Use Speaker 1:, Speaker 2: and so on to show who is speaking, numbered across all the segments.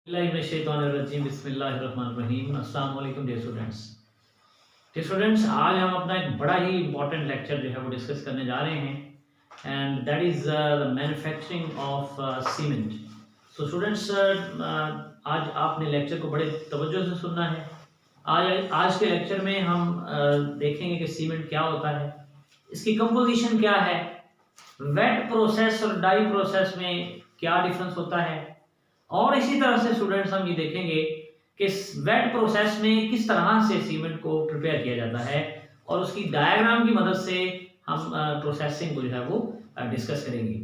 Speaker 1: बिस्मिल्लाहिर्रहमानिर्रहीम। अस्सलाम वालेकुम डियर स्टूडेंट्स। आज हम अपना एक बड़ा ही इंपॉर्टेंट लेक्चर जो है वो डिस्कस करने जा रहे हैं and that is the manufacturing of cement. So students, आज आपने लेक्चर को बड़े तवज्जो से सुनना है। आज के लेक्चर में हम देखेंगे कि सीमेंट क्या होता है, इसकी कंपोजिशन क्या है, वेट प्रोसेस और डाई प्रोसेस में क्या डिफरेंस होता है, और इसी तरह से स्टूडेंट्स हम ये देखेंगे कि वेट प्रोसेस में किस तरह से सीमेंट को प्रिपेयर किया जाता है और उसकी डायग्राम की मदद से हम प्रोसेसिंग को जो है वो डिस्कस करेंगे।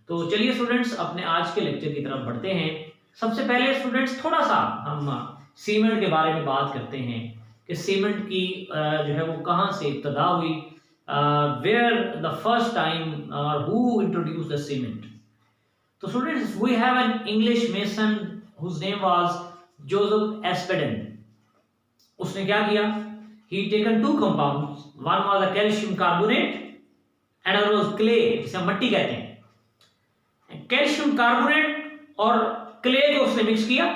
Speaker 1: तो चलिए स्टूडेंट्स, अपने आज के लेक्चर की तरफ बढ़ते हैं। सबसे पहले स्टूडेंट्स थोड़ा सा हम सीमेंट के बारे में बात करते हैं कि सीमेंट की जो है वो कहाँ से इब्तदा हुई, वेयर द फर्स्ट टाइम और who introduce the cement. So students, we have an English mason whose name was Joseph Aspden. उसने क्या किया? He taken two compounds. One was a calcium carbonate, and another was clay, जिसे हम मट्टी कहते हैं। Calcium carbonate और clay को उसने मिक्स किया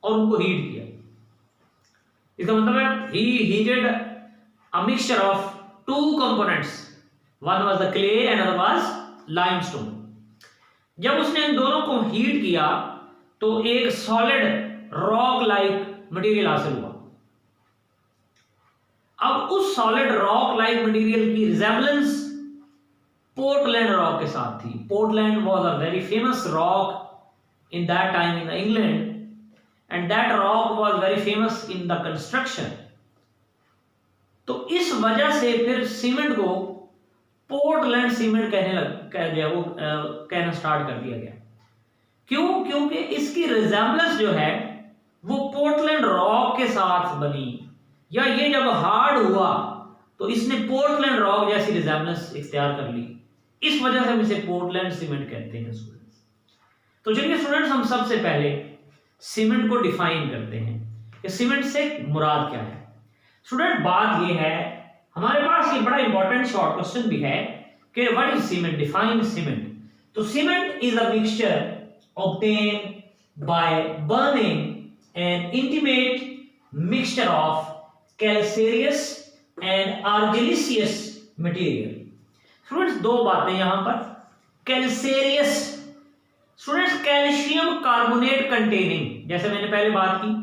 Speaker 1: और उनको हीट किया। इसका मतलब है he heated a mixture of two components. One was the clay and another was limestone. जब उसने इन दोनों को हीट किया तो एक सॉलिड रॉक लाइक मटेरियल हासिल हुआ। अब उस सॉलिड रॉक लाइक मटेरियल की रिजेम्बलेंस पोर्टलैंड रॉक के साथ थी। Portland was a very famous rock in that time in England and that rock was very famous in the construction. तो इस वजह से फिर सीमेंट को पोर्टलैंड सीमेंट कहना स्टार्ट कर दिया गया। क्यों? क्योंकि इसकी रिजेम्बलेंस जो है वो पोर्टलैंड रॉक के साथ बनी, या ये जब हार्ड हुआ तो इसने पोर्टलैंड रॉक जैसी रिजेम्बलेंस इख्तियार कर ली। इस वजह से हम इसे पोर्टलैंड सीमेंट कहते हैं स्टूडेंट्स। तो चलिए स्टूडेंट्स, हम सबसे पहले सीमेंट को डिफाइन करते हैं कि सीमेंट से मुराद क्या है। स्टूडेंट, बात ये है, हमारे पास ये बड़ा इंपॉर्टेंट शॉर्ट क्वेश्चन भी है कि what is cement, define cement. तो cement is a mixture obtained by burning an intimate mixture of calcareous and argillaceous material. Students, दो बातें यहां पर। Calcareous students, calcium carbonate containing, जैसे मैंने पहले बात की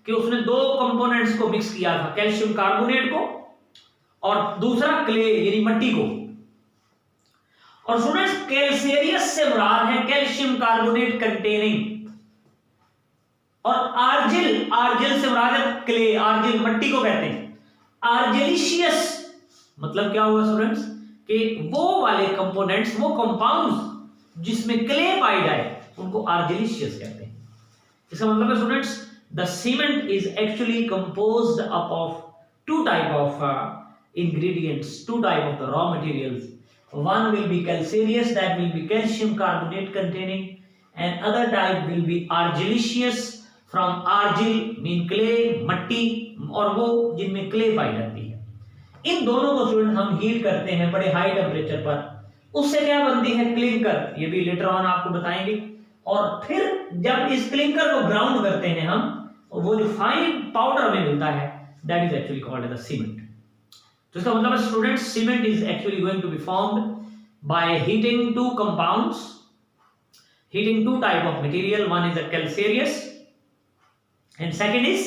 Speaker 1: कि उसने दो कंपोनेंट्स को मिक्स किया था, कैल्शियम कार्बोनेट को और दूसरा क्ले यानी मट्टी को। और स्टूडेंट्स, कैल्सेरियस से मुराद है कैल्शियम कार्बोनेट कंटेनिंग, और आर्जिल से मुराद है क्ले, आर्जिल मट्टी को कहते हैं। आर्जिलिशियस मतलब क्या हुआ स्टूडेंट्स कि वो वाले कंपोनेंट्स, वो कंपाउंड्स जिसमें क्ले पाई जाए उनको आर्जिलिशियस कहते हैं। इसका मतलब है students, the cement is actually composed up of two type of ingredients, two type of the raw materials. One will be calcareous, that will be calcium carbonate containing, and other type will be argillaceous, from argil mean clay, मट्टी, और वो जिनमें clay पाई जाती है। इन दोनों को student हम heat करते हैं बड़े हाई टेम्परेचर पर, उससे क्या बनती है? क्लिंकर। ये भी लेटर ऑन आपको बताएंगे। और फिर जब इस क्लिंकर को ग्राउंड करते हैं हम, वो जो फाइन पाउडर हमें मिलता है, that is actually called as a cement. तो इसका मतलब है students, cement is actually going to be formed by heating two compounds, heating two type of material. One is a calcareous and second is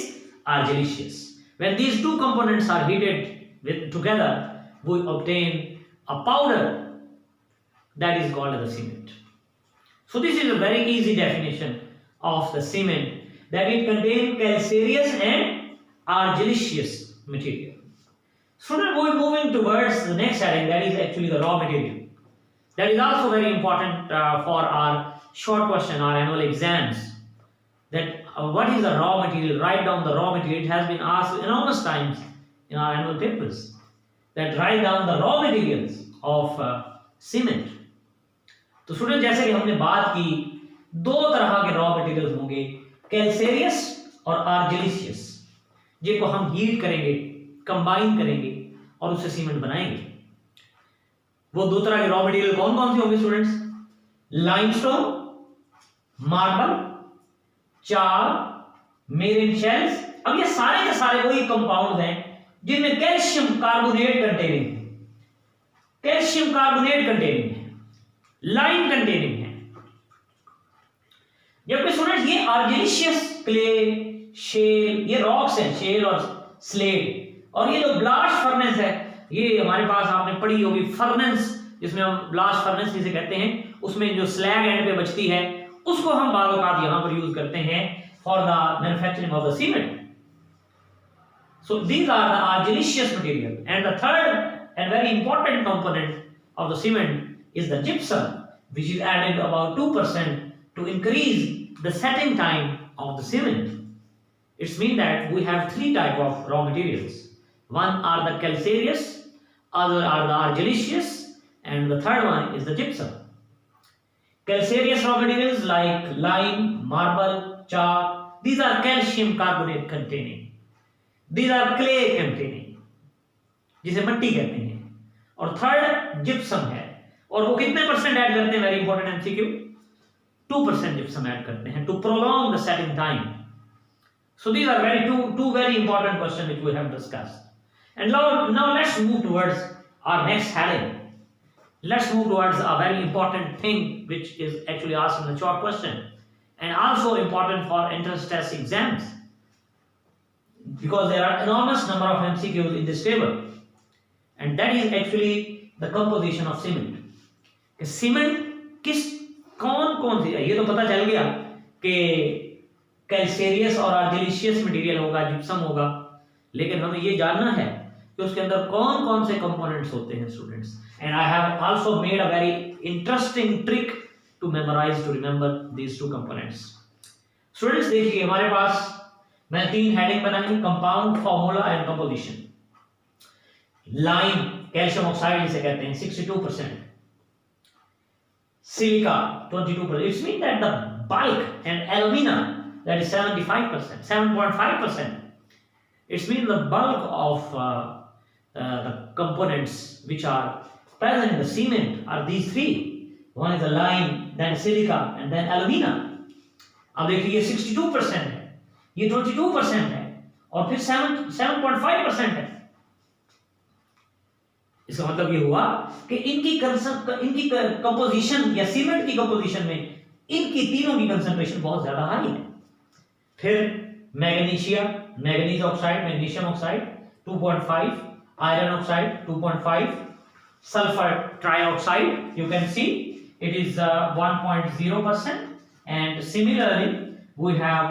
Speaker 1: argillaceous. When these two components are heated together, we obtain a powder that is called as a cement. So this is a very easy definition of the cement, that it contains calcareous and argillaceous material. So now we are moving towards the next heading, that is actually the raw material. That is also very important for our short question, our annual exams. That what is the raw material? Write down the raw material. It has been asked enormous times in our annual papers. That write down the raw materials of cement. तो student, जैसे कि हमने बात की, दो तरह के raw materials होंगे, कैल्सेरियस और आर्जिलिशियस, जिनको हम हीट करेंगे, कंबाइन करेंगे और उससे सीमेंट बनाएंगे। वो दो तरह के रॉ मटेरियल कौन कौन से होंगे students? Limestone, marble, 4 marine shells. अब ये सारे के सारे वही कंपाउंड हैं जिनमें कैल्शियम कार्बोनेट कंटेनिंग है, कैल्शियम कार्बोनेट कंटेनिंग है, लाइम कंटेनिंग है। जबकि स्टूडेंट्स ये आर्जिलिशियस क्ले, शेल, ये रॉक्स हैं, शेल और स्लेट। और ये जो ब्लास्ट फर्नेस है, ये हमारे पास आपने पढ़ी होगी फर्नेस, जिसमें हम ब्लास्ट फर्नेस जिसे कहते हैं, उसमें जो स्लैग एंड पे बचती है उसको हम बार औकात यहां पर यूज करते हैं for the manufacturing of the cement. So these are the argillaceous material, and the third and very important component of the cement is the gypsum, which is added about 2% to increase the setting time of the cement. It means that we have 3 types of raw materials. One are the calcareous, other are the argillaceous, and the third one is the gypsum. Calcareous raw materials like lime, marble, chalk, these are calcium carbonate containing. These are clay containing, जिसे मट्टी कहते हैं। और third gypsum है, और वो कितने percent add करते हैं, very important MCQ, 2% gypsum add करते हैं to prolong the setting time. So these are two very important questions which we have discussed. And now let's move towards our next heading. Let's move towards a very important thing which is actually asked in the short question and also important for entrance test exams, because there are enormous number of MCQs in this table, and that is actually the composition of cement. कि cement कौन सी, ये तो पता चल गया कि calcareous और आर्जिलिशियस material होगा, जिप्सम होगा, लेकिन हमें ये जानना है कि उसके अंदर कौन कौन से कंपोनेंट्स होते हैं students. And I have also made a very interesting trick to memorise, to remember these 2 components. Students देखिए, हमारे पास मैं 3 हेडिंग बनाई, compound, formula and composition. Lime, calcium oxide जिसे कहते हैं, 62%, silica 22%। It's mean that the bulk and alumina, that is 75%, 7.5%. It's mean the bulk of the components which are present in the cement are these 3. One is the lime, then silica, and then alumina. अब देखिए ये 62% है, ये 22% है, और फिर 7.5% है। इसका मतलब ये हुआ कि इनकी कंपोजिशन या सीमेंट की कंपोजिशन में इनकी तीनों की कंसंट्रेशन बहुत ज्यादा हाई है। फिर manganese oxide, magnesium oxide 2.5, iron oxide 2.5, sulphur trioxide you can see it is 1.0%, and similarly we have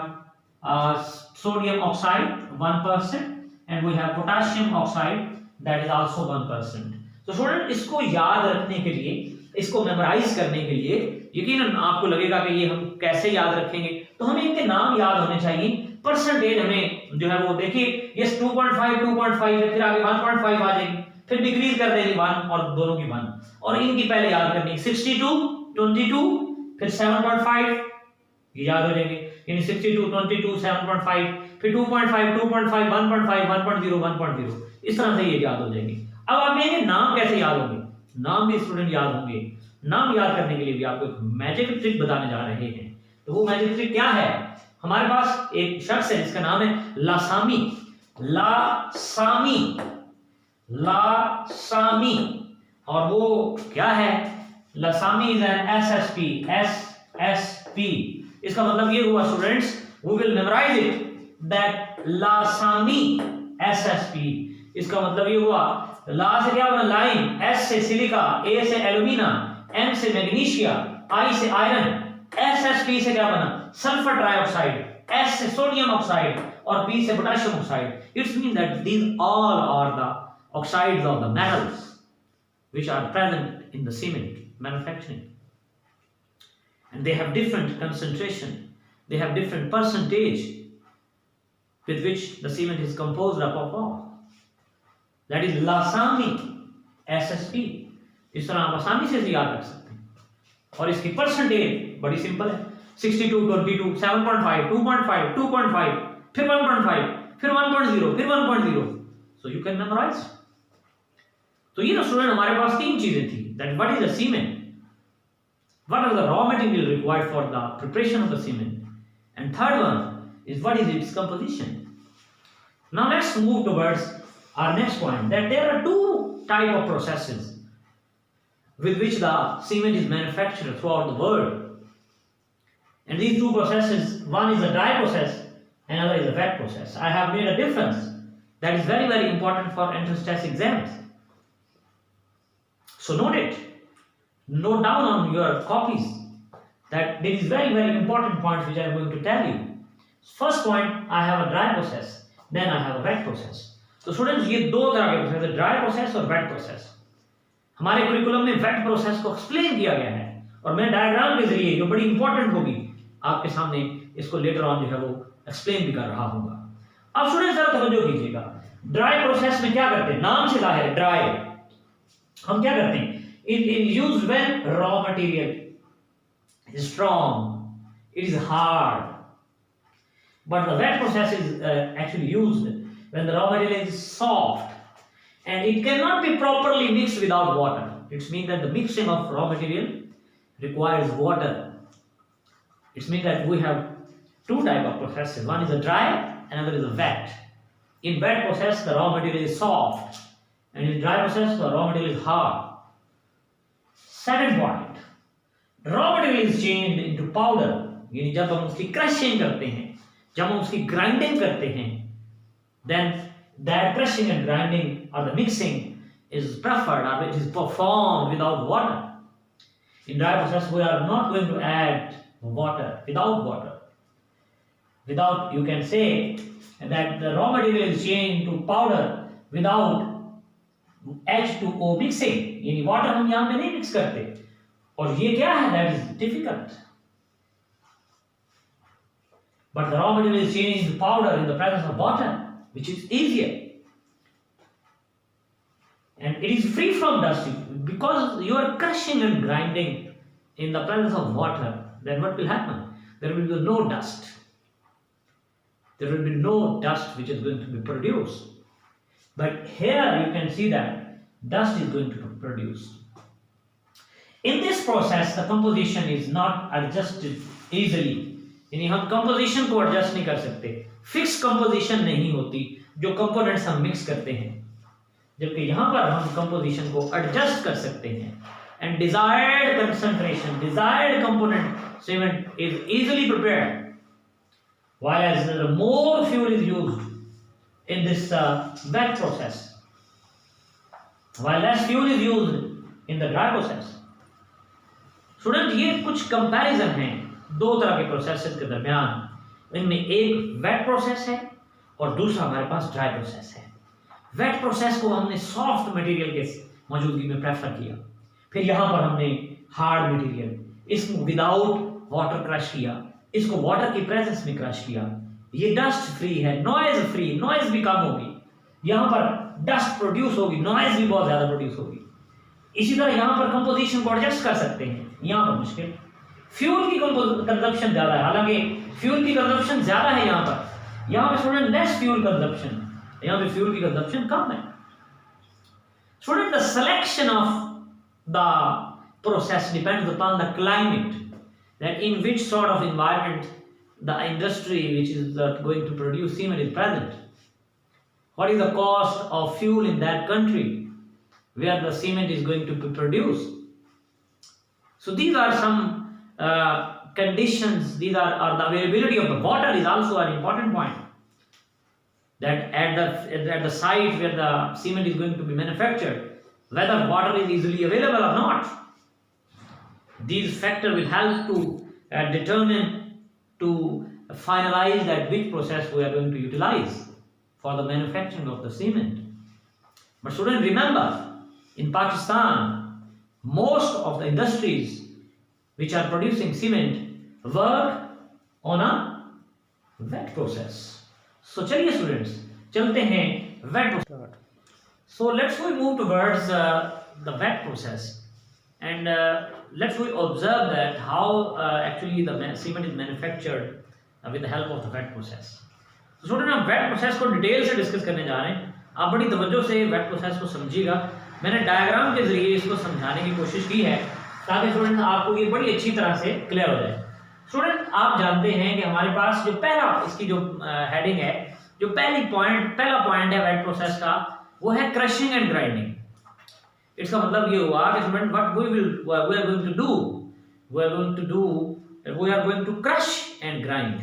Speaker 1: sodium oxide 1%, and we have potassium oxide that is also 1%. तो स्टूडेंट इसको याद रखने के लिए, इसको मेमोराइज करने के लिए, यकीनन आपको लगेगा कि ये हम कैसे याद रखेंगे, तो हमें इनके नाम याद होने चाहिए, परसेंटेज हमें जो है वो देखिए, ये 2.5 है, फिर आगे 1.5 आ जाएगी, फिर डिक्रीज कर देंगे 1 और दोनों की 1, और इनकी पहले याद करनी 62, 22, फिर 7.5, ये याद हो जाएंगे, यानी 62, 22, 7.5, फिर 2.5, 2.5, 1.5, 1.0, 1.0, इस तरह से ये याद हो जाएंगे। अब आप ये नाम कैसे याद होंगे, नाम भी स्टूडेंट याद होंगे। नाम याद करने के लिए भी आपको एक मैजिक ट्रिक बताने जा रहे हैं। तो वो मैजिक ट्रिक क्या है, हमारे पास एक शख्स है जिसका नाम है लासामी, लासामी, और वो क्या है, लासामी इज एन एसएसपी। इसका मतलब ये हुआ students, we will memorise it that लासामी एसएसपी। इसका मतलब ये हुआ, ला से क्या बना, लाइम, एस से सिलिका, ए से एल्यूमिना, एम से मैग्नीशिया, आई से आयरन, एसएसपी से क्या बना, सल्फर ट्राइऑक्साइड, एस से सोडियम ऑक्साइड, और पी से potassium oxide. It's mean that these all are the oxides of the metals which are present in the cement manufacturing, and they have different concentration, they have different percentage with which the cement is composed of all. That is Lasami SSP। इस तरह आप आसानी से याद रख सकते हैं, और इसकी परसेंटेज बड़ी सिंपल है, 62, 22, 7.5, 2.5, 2.5, फिर 1.5, फिर 1.0, फिर 1.0, so you can memorize। तो ये ना स्टूडेंट हमारे पास 3 चीजें थी, that what is the cement, what are the raw material required for the preparation of the cement, and third one is what is its composition. Now let's move towards our next point, that there are two type of processes with which the cement is manufactured throughout the world. And these two processes, one is a dry process, another is a wet process. I have made a difference that is very, very important for entrance test exams. So note it, note down on your copies that there is very, very important points which I am going to tell you. First point, I have a dry process, then I have a wet process. तो students ये दो तरह के process है, dry process और weight process. हमारे curriculum में weight process को एक्सप्लेन किया गया है और मैं डायग्राम के जरिए जो बड़ी इंपॉर्टेंट होगी आपके सामने इसको लेटर ऑन जो है वो एक्सप्लेन भी कर रहा हूंगा. अब स्टूडेंट्स जरा तवज्जो कीजिएगा. ड्राई प्रोसेस में क्या करते हैं, नाम से जाहिर है ड्राई. हम क्या करते हैं, it is used when raw material is strong, it is hard. But the wet process is actually used when the raw material is soft and it cannot be properly mixed without water. It means that the mixing of raw material requires water. It means that we have two type of processes. One is a dry, another is a wet. In wet process, the raw material is soft, and in dry process, the raw material is hard. Second point, raw material is changed into powder. यानी जब हम उसकी crushing करते हैं, जब हम उसकी grinding करते हैं, then that crushing and grinding or the mixing is preferred or it is performed without water. In dry process, we are not going to add water, without you can say that the raw material is changed to powder without H2O mixing. यानी water हम यहाँ पे नहीं mix करते और ये क्या है, that is difficult. But the raw material is changed to powder in the presence of water, which is easier, and it is free from dust because you are crushing and grinding in the presence of water. Then what will happen? There will be no dust. There will be no dust which is going to be produced. But here you can see that dust is going to be produced. In this process, the composition is not adjusted easily. यानी हम composition को adjust नहीं कर सकते, fix composition नहीं होती जो components हम मिक्स करते हैं, जबकि यहां पर हम कंपोजिशन को एडजस्ट कर सकते हैं. And desired concentration, desired component cement is easily prepared, while as more fuel is used in this wet process, while less fuel is used in the dry process. Student ये कुछ comparison हैं दो तरह के processes के दरमियान. इनमें एक वेट प्रोसेस है और दूसरा हमारे पास ड्राई प्रोसेस है. वेट प्रोसेस को हमने सॉफ्ट मटेरियल के मौजूदगी में प्रेफर किया, फिर यहाँ पर हमने हार्ड मटेरियल, इसको विदाउट वाटर क्रश किया, इसको वाटर की प्रेजेंस में क्रश किया. ये डस्ट फ्री है, नॉइज फ्री, नॉइज भी कम होगी, यहाँ पर डस्ट प्रोड्यूस होगी, नॉइज भी बहुत ज्यादा प्रोड्यूस होगी. इसी तरह यहाँ पर कंपोजिशन को एडजस्ट कर सकते हैं, यहाँ पर मुश्किल. फ्यूल की कंजप्शन ज्यादा है, हालांकि फ्यूल की कंजप्शन ज्यादा है यहाँ पे स्टूडेंट लेस फ्यूल कंजप्शन, यहाँ पे फ्यूल की कंजप्शन कम है. Student the selection of the process depends upon the climate, that in which sort of environment the industry which is going to produce cement is present. What is the cost of fuel in that country where the cement is going to be produced? So these are some conditions. These are the availability of the water is also an important point. That at the site where the cement is going to be manufactured, whether water is easily available or not. These factors will help to determine, to finalize that which process we are going to utilize for the manufacturing of the cement. But students, remember, in Pakistan, most of the industries which are producing cement work on a wet process. So चलिए students, चलते हैं wet process. So let's we move towards the wet process. And let's we observe that how actually the cement is manufactured with the help of the wet process. So student हम wet process को detail से discuss करने जा रहे हैं. आप बड़ी तवज्जो से wet process को समझिएगा. मैंने डायग्राम के जरिए इसको समझाने की कोशिश की है ताकि स्टूडेंट आपको ये बड़ी अच्छी तरह से क्लियर हो जाए. स्टूडेंट आप जानते हैं कि हमारे पास जो पहला इसकी जो हेडिंग है, जो पहला पॉइंट है वेट प्रोसेस का, वो है क्रशिंग एंड ग्राइंडिंग। इसका मतलब ये हुआ कि student what we are going to do, we are going to crush and grind.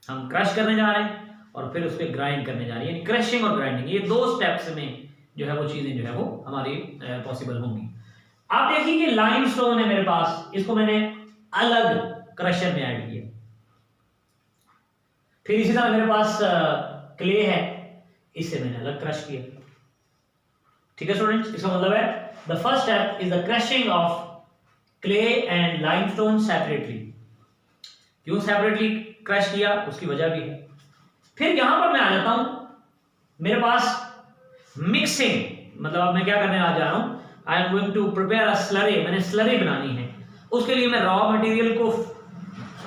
Speaker 1: हम क्रश करने जा रहे हैं और फिर उसके ग्राइंड करने जा रहे हैं, यानी क्रशिंग और ग्राइंडिंग, ये 2 स्टेप्स में जो है वो चीजें जो है वो हमारी पॉसिबल होंगी। आप देखिए कि लाइमस्टोन है मेरे पास, इसको मैंने अलग क्रशर में ऐड किया। फिर इसी तरह मेरे पास क्ले है, इसे मैंने अलग क्रश किया। ठीक है स्टूडेंट्स, इसका मतलब है the first step is the crushing of clay and limestone separately. क्यों सेपरेटली क्रश किया, उसकी वजह भी है। फिर यहां पर मैं आ जाता हूं, मेरे पास मिक्सिंग, मतलब अब मैं क्या करने आ जा रहा हूं, I am going to prepare a slurry. मैंने स्लरी बनानी है, उसके लिए मैं रॉ मटेरियल को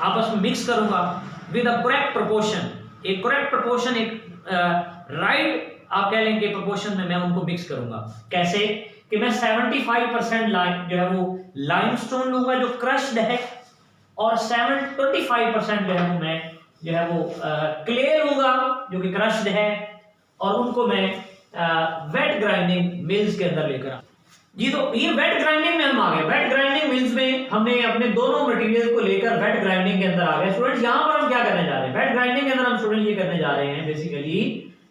Speaker 1: आपस में मिक्स करूंगा विद अ करेक्ट प्रोपोर्शन। एक करेक्ट प्रोपोर्शन, एक राइट आप कह लेंगे प्रोपोर्शन में मैं उनको मिक्स करूंगा। कैसे कि मैं 75% जो है वो लाइमस्टोन लूंगा जो क्रश्ड है, और 25% जो है वो मैं जो है वो क्ले लूंगा जो कि क्रश्ड है, और उनको मैं वेट ग्राइंडिंग मिल्स के अंदर लेकर जी। तो ये वेट ग्राइंडिंग में हम आ गए। वेट ग्राइंडिंग मिल्स में हमने अपने दोनों मटेरियल को लेकर वेट ग्राइंडिंग के अंदर आ गए। स्टूडेंट्स यहां पर हम क्या करने जा रहे हैं, वेट ग्राइंडिंग के अंदर हम स्टूडेंट ये करने जा रहे हैं बेसिकली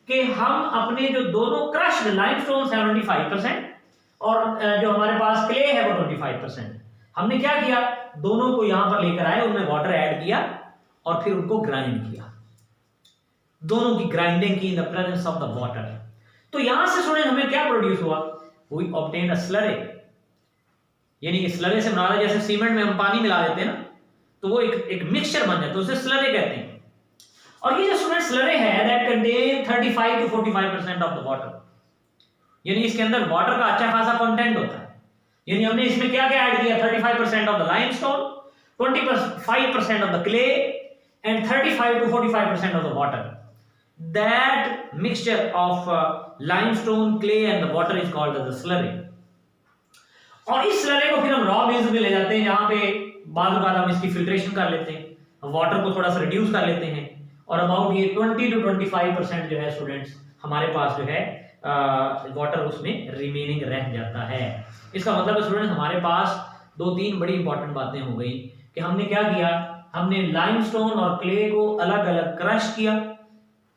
Speaker 1: कि हम अपने जो दोनों क्रश्ड लाइमस्टोन 75% और जो हमारे पास क्ले है वो 25%, हमने क्या किया, दोनों को यहां पर लेकर आए, उनमें वाटर ऐड किया और फिर उनको ग्राइंड किया। दोनों की ग्राइंडिंग की in the presence of the water. तो यहां से स्टूडेंट हमें क्या प्रोड्यूस हुआ, we obtained a slurry, यानी कि स्लरी से बना जैसे सीमेंट में हम पानी मिला देते हैं ना, तो वो एक मिक्सचर बन जाता है, उसे स्लरी कहते हैं। और ये जो स्टूडेंट स्लरी है that contain 35 to 45% of the water, यानी इसके अंदर वाटर का अच्छा खासा कंटेंट होता है। यानी हमने इसमें क्या क्या ऐड किया, 35% of the limestone, 25% of the clay and 35 to 45% of the water. That mixture of limestone, clay and the water is called as a slurry। और इस स्लरी को फिर हम रॉ मिल्स में ले जाते हैं, जहां पे बाद में हम इसकी फिल्ट्रेशन कर लेते हैं, वाटर को थोड़ा सा रिड्यूस कर लेते हैं, और अबाउट ये 20 to 25% जो है स्टूडेंट्स हमारे पास जो है वाटर उसमें रिमेनिंग रह जाता है। इसका मतलब स्टूडेंट हमारे पास 2-3 बड़ी इंपॉर्टेंट बातें हो गई कि हमने क्या किया, हमने लाइमस्टोन और क्ले को अलग अलग क्रश किया,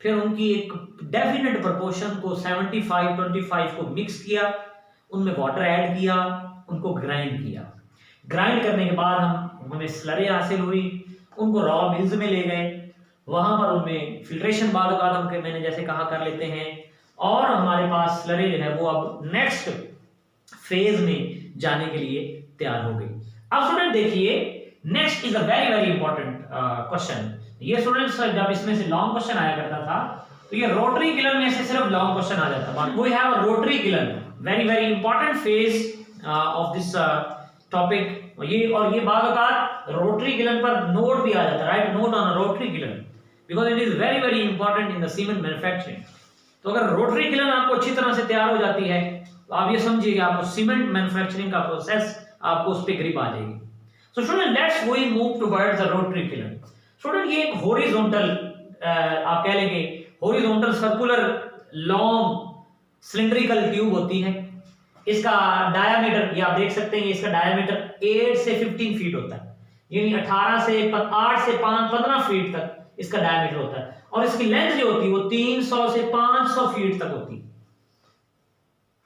Speaker 1: फिर उनकी एक डेफिनेट प्रोपोर्शन को 75-25 को मिक्स किया, उनमें वाटर ऐड किया, उनको ग्राइंड किया। ग्राइंड करने के बाद हमें स्लरी हासिल हुई, उनको रॉ मिल्स में ले गए, वहां पर उनमें फिल्ट्रेशन बाद हम मैंने जैसे कहा कर लेते हैं, और हमारे पास स्लरी जो है वो अब नेक्स्ट फेज में जाने के लिए तैयार हो गई। अब स्टूडेंट देखिए, next is a very very important question. ये स्टूडेंट्स जब इसमें से लॉन्ग क्वेश्चन आया करता था, तो ये रोटरी किलर में से सिर्फ लॉन्ग क्वेश्चन आ जाता था। We have a rotary kiln, very very important phase of this topic. ये बात रोटरी किलर पर नोट भी आ जाता है, right, note on a rotary killer, because it is very very important in the cement manufacturing. तो अगर rotary killer आपको अच्छी तरह से तैयार हो जाती है, तो आप ये समझिए कि आपको सीमेंट मैन्युफैक्चरिंग का प्रोसेस आपको उस पर ग्रिप आ जाएगी। So student let's we move towards the rotary kiln. Student ये एक हॉरिजॉन्टल आप कह लेंगे horizontal circular long cylindrical tube होती है। इसका डायामीटर ये आप देख सकते हैं, इसका डायामीटर 8 से 15 फीट होता है, यानी 8 से 15 फीट तक इसका डायमीटर होता है, और इसकी लेंथ जो होती है वो 300 से 500 फीट तक होती है।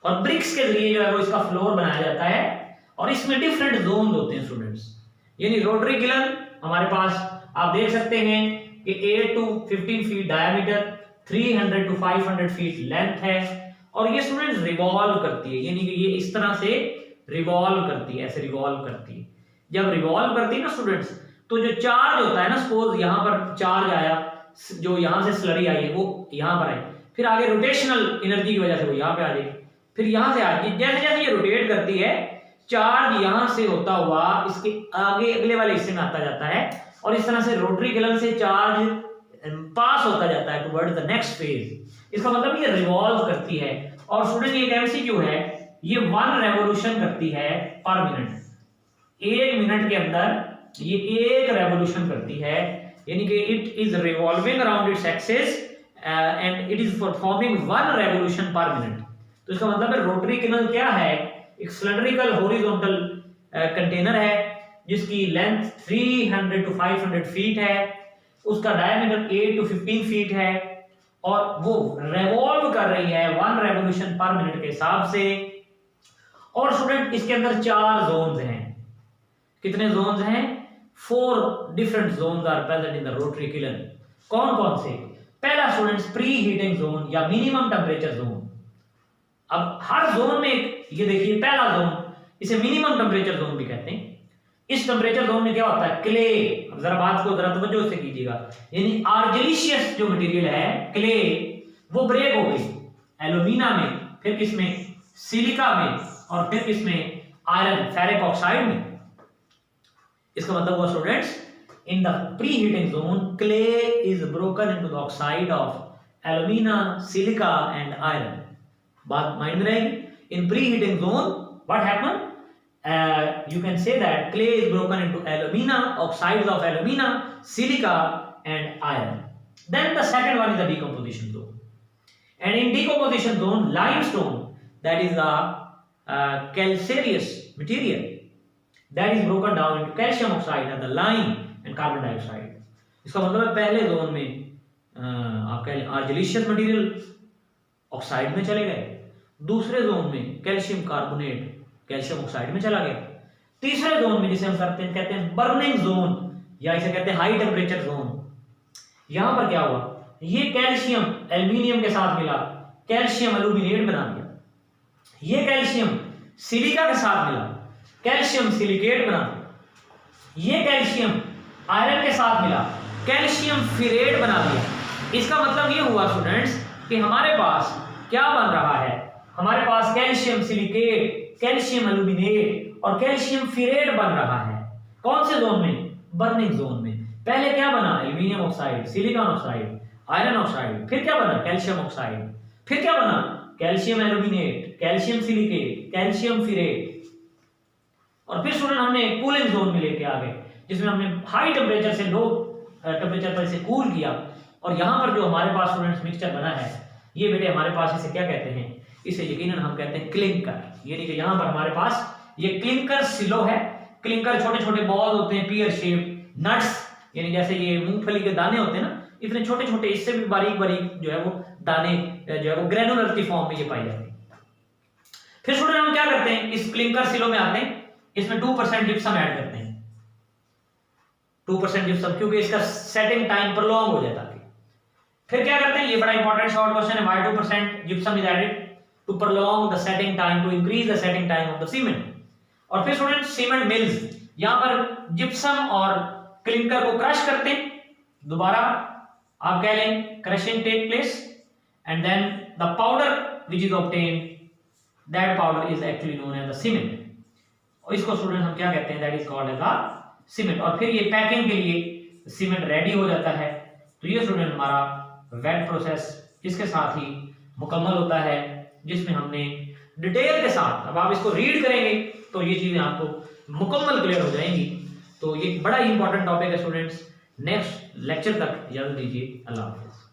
Speaker 1: और ब्रिक्स के जरिए जो है वो इसका फ्लोर बनाया जाता है, और इसमें डिफरेंट जोन होते हैं स्टूडेंट्स। यानी रोटरी किलर हमारे पास आप देख सकते हैं कि 8 to 15 feet diameter, 300 to 500 feet length है, और ये स्टूडेंट्स रिवॉल्व करती है, यानी कि ये इस तरह से रिवॉल्व करती है, ऐसे रिवॉल्व करती है। जब रिवॉल्व करती है ना स्टूडेंट्स, तो जो चार्ज होता है ना, सपोज यहां पर चार्ज आया, जो यहां से स्लरी आई है वो यहां पर आई, फिर आगे रोटेशनल एनर्जी की वजह से वो यहां पे आ जाएगी, फिर यहां से आ जाएगी। जैसे जैसे ये रोटेट करती है, चार्ज यहां से होता हुआ इसके आगे अगले वाले हिस्से में आता जाता है, और इस तरह से रोटरी किलर से चार्ज पास होता जाता है टुवर्ड द नेक्स्ट फेज। इसका मतलब ये रिवॉल्व करती है। और स्टूडेंट ये एक एमसीक्यू है, ये 1 रेवोल्यूशन करती है पर मिनट। 1 मिनट के अंदर ये एक रेवोल्यूशन करती है, यानी कि it is revolving around its axis and it is performing 1 revolution पर मिनट। तो इसका मतलब है रोटरी किनल क्या है, एक सिलेंड्रिकल हॉरिजॉन्टल कंटेनर है जिसकी लेंथ 300 to 500 फीट है, उसका डायमीटर 8 to 15 फीट है और वो रेवॉल्व कर रही है 1 रेवोल्यूशन पर मिनट के हिसाब से। और स्टूडेंट इसके अंदर 4 जोन्स हैं। कितने जोन्स हैं? 4 different zones are present in the rotary kiln. कौन कौन से? पहला स्टूडेंट्स प्री हीटिंग जोन या मिनिमम टेम्परेचर जोन। अब हर जोन में ये देखिए, पहला जोन इसे मिनिमम टेम्परेचर जोन भी कहते हैं। इस टेम्परेचर जोन में क्या होता है? क्ले, जरा बात को जरा तवज्जो से कीजिएगा, यानी आर्जिलिशियस जो मटेरियल है क्ले, वो ब्रेक हो गई एल्यूमिना में, फिर किसमें? सिलिका में, और फिर किसमें? आयरन फेरिक ऑक्साइड में। इसका मतलब हुआ students, in the pre heating zone clay is broken into the oxide of alumina, silica and iron. बात माइंड में रहेगी। इन pre heating zone what happen, you can say that clay is broken into alumina, oxides of alumina, silica and iron. Then the second one is the decomposition zone. And in decomposition zone, limestone, that is the calcareous material, that is broken down into calcium oxide and the lime and carbon dioxide. इसका मतलब है पहले zone में आपका आर्जिलिशियस material oxide में चले गए, दूसरे जोन में कैल्शियम कार्बोनेट कैल्शियम ऑक्साइड में चला गया, तीसरे जोन में जिसे हम कहते हैं बर्निंग जोन या इसे कहते हैं हाई टेम्परेचर जोन। यहां पर क्या हुआ, ये कैल्शियम एल्यूमिनियम के साथ मिला, कैल्शियम एल्यूमिनेट बना दिया, ये कैल्शियम सिलिका के साथ मिला, कैल्शियम सिलिकेट बना दिया, ये कैल्शियम आयरन के साथ मिला, कैल्शियम फिरेट बना दिया। इसका मतलब ये हुआ स्टूडेंट्स कि हमारे पास क्या बन रहा है, हमारे पास कैल्शियम सिलिकेट, कैल्शियम एल्यूमिनेट और कैल्शियम फिरेट बन रहा है। कौन से जोन में? बर्निंग जोन में। पहले क्या बना? Aluminium oxide, silicon oxide, iron oxide, फिर क्या बना? कैल्शियम ऑक्साइड, फिर क्या बना? Calcium aluminate, calcium silicate, calcium ferrite. और फिर स्टूडेंट हमने कूलिंग जोन में लेके आ गए, जिसमें हमने हाई टेम्परेचर से लो टेम्परेचर पर इसे कूल किया। और यहाँ पर जो हमारे पास स्टूडेंट्स मिक्सचर बना है, ये बेटे हमारे पास इसे क्या कहते हैं? इसे यकीनन हम कहते हैं क्लिंकर। यानी कि यहाँ पर हमारे पास ये क्लिंकर सिलो है। क्लिंकर छोटे छोटे बॉल होते हैं, पियर शेप, नट्स, यानी जैसे ये मूंगफली के दाने होते हैं ना, इतने छोटे छोटे, इससे भी बारीक बारीक जो है वो दाने जो है वो ग्रेनुलर की फॉर्म में ये पाई जाती है। फिर स्टूडेंट हम क्या करते हैं, इस क्लिंकर सिलो में आते हैं, इसमें 2% जिप्सम ऐड करते हैं, 2% जिप्सम, क्योंकि इसका सेटिंग टाइम प्रोलॉन्ग हो जाता है। फिर क्या करते हैं, ये बड़ा इंपॉर्टेंट शॉर्ट क्वेश्चन है, why 2% gypsum is added to prolong the setting time, to increase the setting time of the cement। और फिर स्टूडेंट सीमेंट मिल्स, यहां पर जिप्सम और क्लिंकर को क्रश करते हैं, दोबारा आप कह लें crushing take place, and then the powder which is obtained, that powder is actually known as the cement. और इसको स्टूडेंट हम क्या कहते हैं? That is called as the cement. और फिर ये पैकिंग के लिए सीमेंट रेडी हो जाता है। तो ये स्टूडेंट हमारा वेट प्रोसेस इसके साथ ही मुकम्मल होता है, जिसमें हमने डिटेल के साथ, अब आप इसको रीड करेंगे तो ये चीजें आपको मुकम्मल क्लियर हो जाएंगी। तो ये बड़ा ही इंपॉर्टेंट टॉपिक है स्टूडेंट्स। नेक्स्ट लेक्चर तक इजाजत दीजिए। अल्लाह हाफिज़।